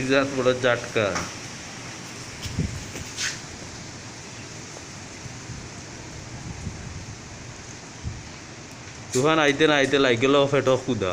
বিরাট বড় জাটকা। তুফান আইতে না আইতে লাগ গেল পেটো ক্ষুদা।